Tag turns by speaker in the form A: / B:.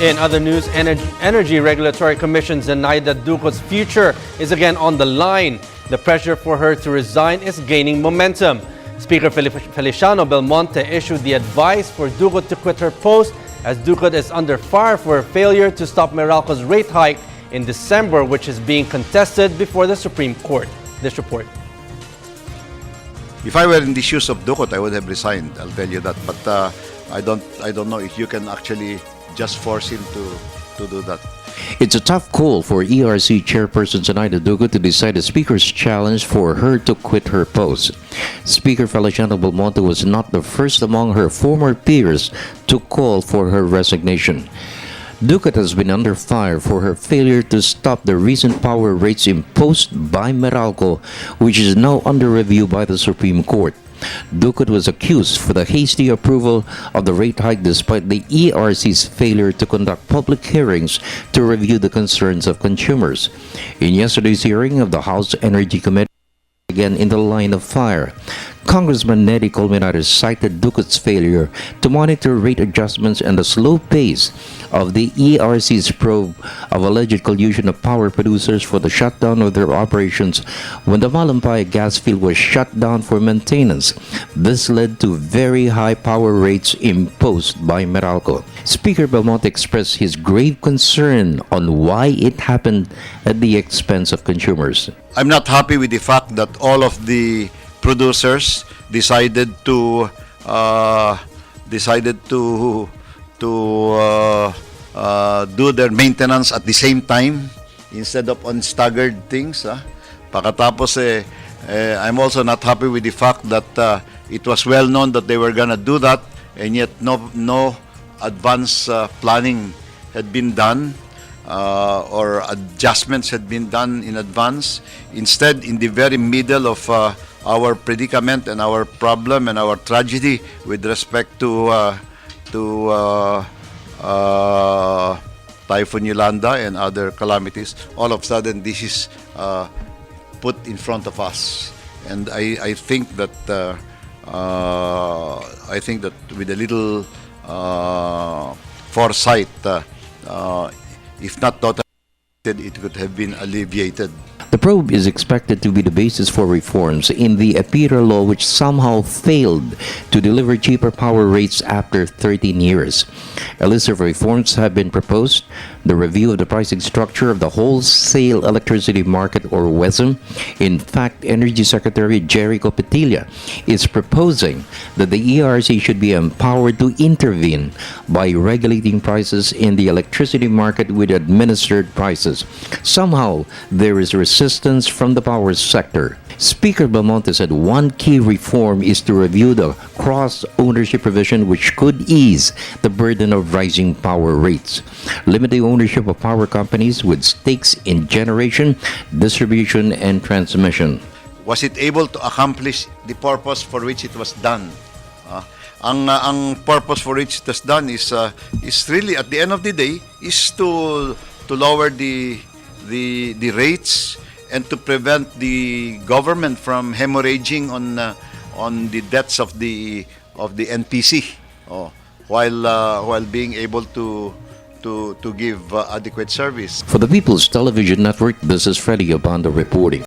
A: In other news, Energy Regulatory Commission denied that Ducut's future is again on the line. The pressure for her to resign is gaining momentum. Speaker Feliciano Belmonte issued the advice for Ducut to quit her post as Ducut is under fire for her failure to stop Meralco's rate hike in December, which is being contested before the Supreme Court. This report.
B: If I were in the shoes of Ducut, I would have resigned. I'll tell you that. But I don't know if you can actually just force him to do that.
C: It's a tough call for ERC Chairperson Zenaida Ducut to decide the Speaker's challenge for her to quit her post. Speaker Feliciano Belmonte was not the first among her former peers to call for her resignation. Ducut has been under fire for her failure to stop the recent power rates imposed by Meralco, which is now under review by the Supreme Court. Ducut was accused for the hasty approval of the rate hike despite the ERC's failure to conduct public hearings to review the concerns of consumers. In yesterday's hearing of the House Energy Committee, again in the line of fire, Congressman Nery Colmenares cited Ducut's failure to monitor rate adjustments and the slow pace of the ERC's probe of alleged collusion of power producers for the shutdown of their operations when the Malampaya gas field was shut down for maintenance. This led to very high power rates imposed by Meralco. Speaker Belmonte expressed his grave concern on why it happened at the expense of consumers.
B: I'm not happy with the fact that all of the producers decided to do their maintenance at the same time instead of on staggered things. Pakatapos I'm also not happy with the fact that it was well known that they were gonna do that, and yet no advance planning had been done or adjustments had been done in advance. Instead, in the very middle of our predicament and our problem and our tragedy with respect to Typhoon Yolanda and other calamities, all of a sudden this is put in front of us. And I think that with a little foresight, if not totally, it could have been alleviated.
C: The probe is expected to be the basis for reforms in the APIRA law, which somehow failed to deliver cheaper power rates after 13 years. A list of reforms have been proposed. The review of the pricing structure of the wholesale electricity market, or WESM. In fact, Energy Secretary Jericho Petilla is proposing that the ERC should be empowered to intervene by regulating prices in the electricity market with administered prices. Somehow, there is resistance from the power sector. Speaker Belmonte said one key reform is to review the cross-ownership provision, which could ease the burden of rising power rates. Limiting ownership of power companies with stakes in generation, distribution, and transmission.
B: Was it able to accomplish the purpose for which it was done? Ang purpose for which it was done is really, at the end of the day, is to lower the rates and to prevent the government from hemorrhaging on the debts of the NPC, while being able to give adequate service.
C: For the People's Television Network, this is Freddie Abando reporting.